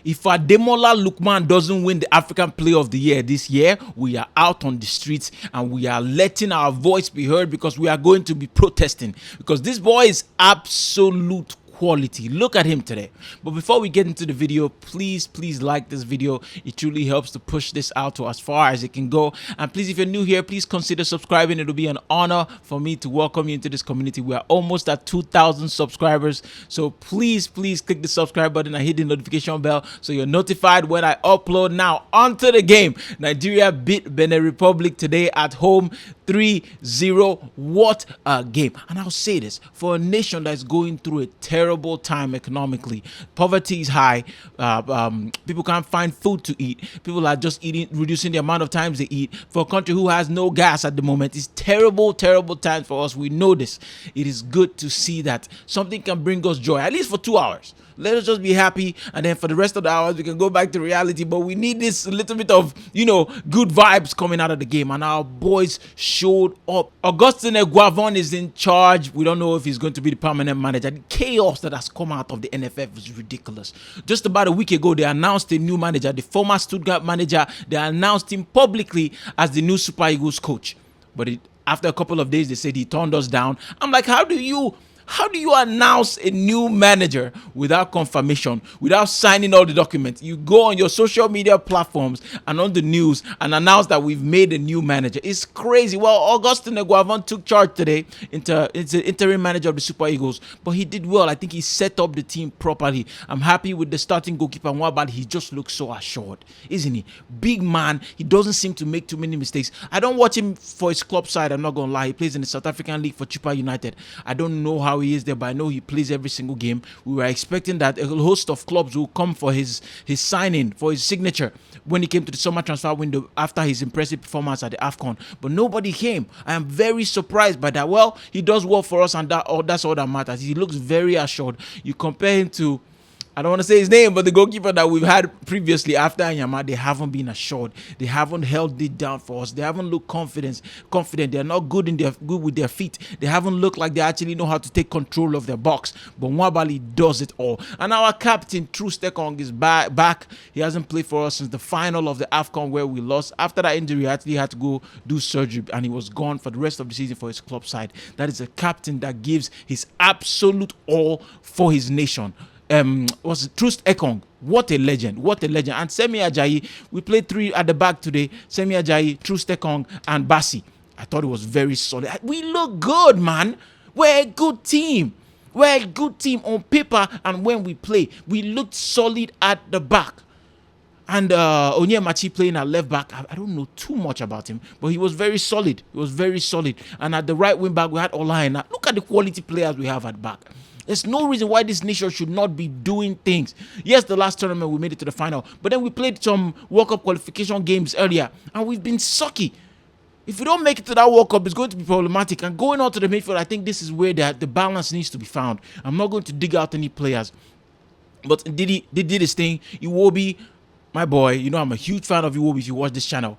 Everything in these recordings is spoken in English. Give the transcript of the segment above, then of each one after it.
If Ademola Lookman doesn't win the African Player of the Year this year, we are out on the streets and we are letting our voice be heard, because we are going to be protesting, because this boy is absolute quality. Look at him today. But before we get into the video, please like this video. It truly helps to push this out to as far as it can go. And please, if you're new here, please consider subscribing. It'll be an honor for me to welcome you into this community. We are almost at 2,000 subscribers, so please click the subscribe button and hit the notification bell so you're notified when I upload. Now onto the game. Nigeria beat Benin Republic today at home 3-0. What a game. And I'll say this, for a nation that's going through a terrible time economically, poverty is high, people can't find food to eat, people are just reducing the amount of times they eat. For a country who has no gas at the moment, it's terrible times for us. We know this. It is good to see that something can bring us joy, at least for 2 hours. Let us just be happy, and then for the rest of the hours we can go back to reality. But we need this little bit of, good vibes coming out of the game, and our boys showed up. Augustine Eguavon is in charge. We don't know if he's going to be the permanent manager. The chaos that has come out of the NFF is ridiculous. Just about a week ago, they announced a new manager, the former Stuttgart manager. They announced him publicly as the new Super Eagles coach. But after a couple of days, they said he turned us down. I'm like, how do you announce a new manager without confirmation, without signing all the documents? You go on your social media platforms and on the news and announce that we've made a new manager. It's crazy. Well, Augustine Eguavon took charge today, interim manager of the Super Eagles, but he did well. I think he set up the team properly. I'm happy with the starting goalkeeper, Nwabali. He just looks so assured, isn't he? Big man. He doesn't seem to make too many mistakes. I don't watch him for his club side, I'm not going to lie. He plays in the South African League for Chippa United. I don't know how he is there, but I know he plays every single game. We were expecting that a host of clubs will come for his signing, for his signature when he came to the summer transfer window after his impressive performance at the Afcon, but nobody came. I am very surprised by that. Well, he does well for us, and that's all that matters. He looks very assured. You compare him to, I don't want to say his name, but the goalkeeper that we've had previously after Anyama, they haven't been assured. They haven't held it down for us. They haven't looked confident. They're not good with their feet. They haven't looked like they actually know how to take control of their box. But Nwabali does it all. And our captain, Chukwueze, is back. He hasn't played for us since the final of the Afcon where we lost. After that injury, he actually had to go do surgery, and he was gone for the rest of the season for his club side. That is a captain that gives his absolute all for his nation. Was Trust Ekong. What a legend. And Semi Ajayi, we played 3 at the back today. Semi Ajayi, Trust Ekong, and Bassi. I thought it was very solid. We look good, man. We're a good team. On paper, and when we play, we looked solid at the back. And Onyemachi playing at left back, I don't know too much about him, but he was very solid. And at the right wing back, we had Olaina. Look at the quality players we have at back. There's no reason why this nation should not be doing things. Yes, the last tournament we made it to the final, but then we played some World Cup qualification games earlier, and we've been sucky. If we don't make it to that World Cup, it's going to be problematic. And going on to the midfield, I think this is where the balance needs to be found. I'm not going to dig out any players, but they did his thing. Iwobi, my boy, I'm a huge fan of Iwobi if you watch this channel.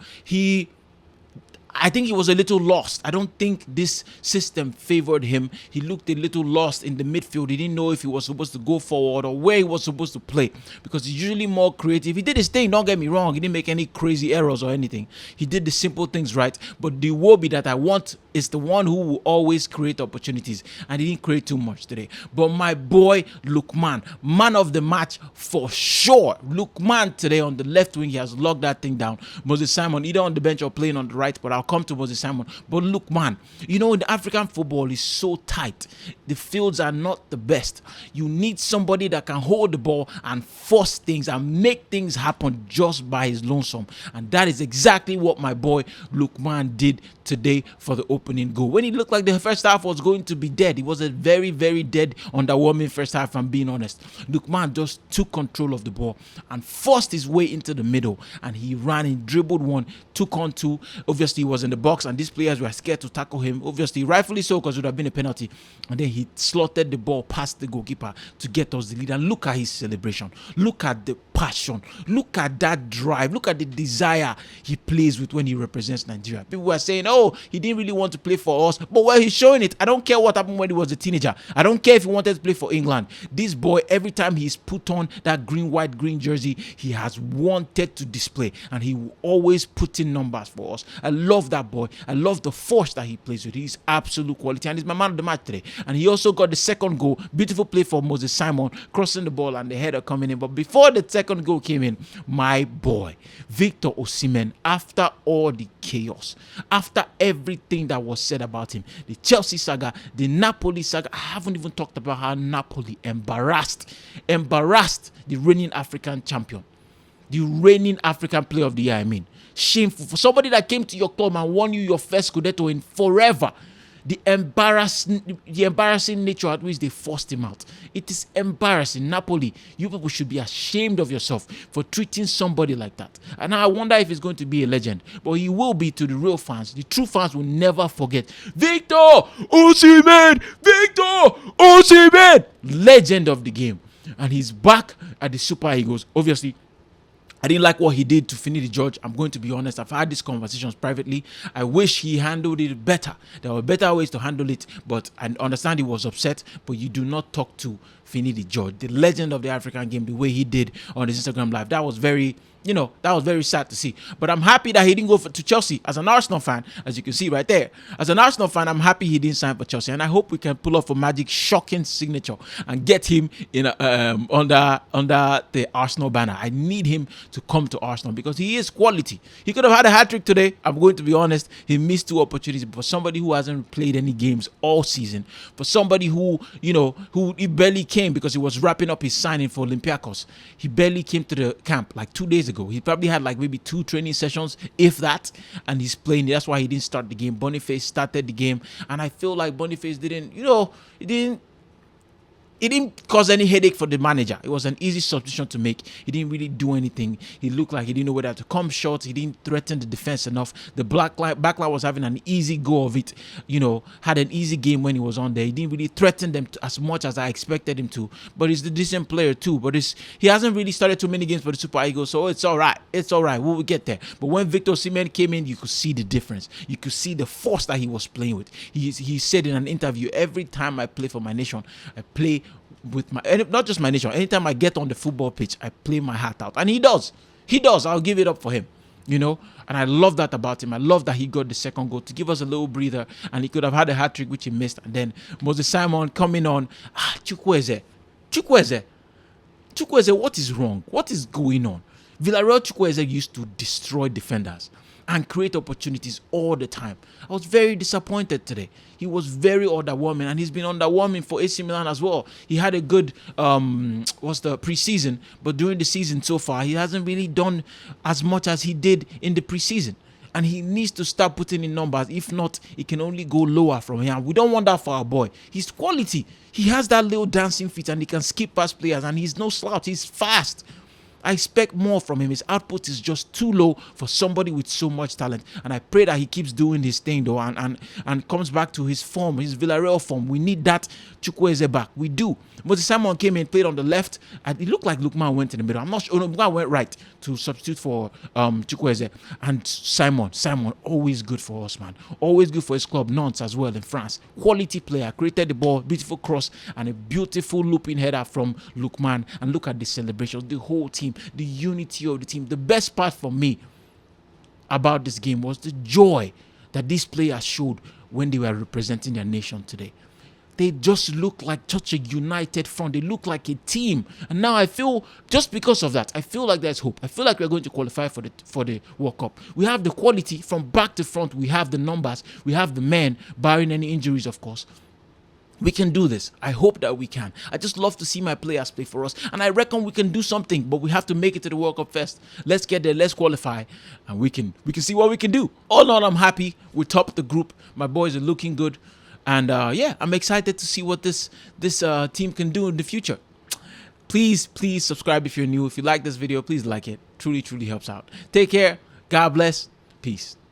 I think he was a little lost. I don't think this system favored him. He looked a little lost in the midfield. He didn't know if he was supposed to go forward or where he was supposed to play, because he's usually more creative. He did his thing, don't get me wrong. He didn't make any crazy errors or anything. He did the simple things right. But the Iwobi that I want is the one who will always create opportunities, and he didn't create too much today. But my boy Lookman, man of the match for sure. Lookman today on the left wing, he has locked that thing down. Moses Simon either on the bench or playing on the right, but I'll come to Moses Simon. But Lookman, the African football is so tight. The fields are not the best. You need somebody that can hold the ball and force things and make things happen just by his lonesome. And that is exactly what my boy Lookman did today for the opening goal. When it looked like the first half was going to be dead, it was a very, very dead, underwhelming first half, if I'm being honest. Lookman just took control of the ball and forced his way into the middle, and he ran and dribbled one, took on two. Obviously, he was in the box, and these players were scared to tackle him. Obviously, rightfully so, because it would have been a penalty. And then he slotted the ball past the goalkeeper to get us the lead. And look at his celebration. Look at the passion. Look at that drive. Look at the desire he plays with when he represents Nigeria. People are saying, oh, he didn't really want to play for us. But well, he's showing it. I don't care what happened when he was a teenager. I don't care if he wanted to play for England. This boy, every time he's put on that green, white, green jersey, he has wanted to display. And he will always put in numbers for us. I love that boy. I love the force that he plays with. He's absolute quality. And he's my man of the match today. And he also got the second goal. Beautiful play for Moses Simon, crossing the ball and the header coming in. But before the second goal came in, my boy, Victor Osimhen, after all the chaos, after everything that was said about him, the Chelsea saga, the Napoli saga, I haven't even talked about how Napoli embarrassed the reigning African champion, the reigning African player of the year, I mean. Shameful for somebody that came to your club and won you your first Scudetto in forever. The embarrassing nature at which they forced him out. It is embarrassing. Napoli, you people should be ashamed of yourself for treating somebody like that. And I wonder if he's going to be a legend. But he will be to the real fans. The true fans will never forget. Victor Osimhen! Victor Osimhen! Legend of the game. And he's back at the Super Eagles. Obviously, I didn't like what he did to Finidi George. I'm going to be honest. I've had these conversations privately. I wish he handled it better. There were better ways to handle it, but I understand he was upset. But you do not talk to Finidi George, the legend of the African game, the way he did on his Instagram live. That was very, that was very sad to see. But I'm happy that he didn't go to Chelsea. As an Arsenal fan, as you can see right there, as an Arsenal fan, I'm happy he didn't sign for Chelsea. And I hope we can pull off a magic, shocking signature and get him in under the Arsenal banner. I need him to come to Arsenal because he is quality. He could have had a hat-trick today. I'm going to be honest. He missed 2 opportunities. But for somebody who hasn't played any games all season, for somebody who he barely came because he was wrapping up his signing for Olympiacos. He barely came to the camp like 2 days ago. He probably had like maybe 2 training sessions, if that, and he's playing. That's why he didn't start the game. Boniface started the game, and I feel like Boniface didn't cause any headache for the manager. It was an easy substitution to make. He didn't really do anything. He looked like he didn't know whether to come short. He didn't threaten the defense enough. The backline was having an easy go of it. Had an easy game when he was on there. He didn't really threaten them as much as I expected him to. But he's a decent player too. But he hasn't really started too many games for the Super Eagles, so it's all right. It's all right. We will get there. But when Victor Osimhen came in, you could see the difference. You could see the force that he was playing with. He said in an interview, every time I play for my nation, I play with not just my nation. Anytime I get on the football pitch, I play my heart out, and he does. I'll give it up for him, and I love that about him. I love that he got the second goal to give us a little breather, and he could have had a hat trick which he missed. And then Moses Simon coming on. Chukwueze, what is wrong? What is going on? Villarreal Chukwueze used to destroy defenders and create opportunities all the time. I was very disappointed today. He was very underwhelming, and he's been underwhelming for AC Milan as well. He had a good preseason, but during the season so far, he hasn't really done as much as he did in the preseason. And he needs to start putting in numbers. If not, it can only go lower from here. We don't want that for our boy. He's quality. He has that little dancing feet, and he can skip past players, and he's no slouch. He's fast. I expect more from him. His output is just too low for somebody with so much talent. And I pray that he keeps doing his thing though and comes back to his form, his Villarreal form. We need that Chukwueze back. We do. Moses Simon came in, played on the left, and it looked like Lookman went in the middle. I'm not sure. Lookman went right to substitute for Chukwueze. And Simon, always good for us, man. Always good for his club, Nantes as well in France. Quality player, created the ball, beautiful cross, and a beautiful looping header from Lookman. And look at the celebrations, the whole team. The unity of the team. The best part for me about this game was the joy that these players showed when they were representing their nation today. They just look like such a united front. They look like a team. And now I feel, just because of that, I feel like there's hope. I feel like we're going to qualify for the World Cup. We have the quality from back to front. We have the numbers. We have the men, barring any injuries, of course. We can do this. I hope that we can. I just love to see my players play for us. And I reckon we can do something, but we have to make it to the World Cup first. Let's get there. Let's qualify. And we can see what we can do. All in all, I'm happy. We topped the group. My boys are looking good. And I'm excited to see what this team can do in the future. Please subscribe if you're new. If you like this video, please like it. Truly helps out. Take care. God bless. Peace.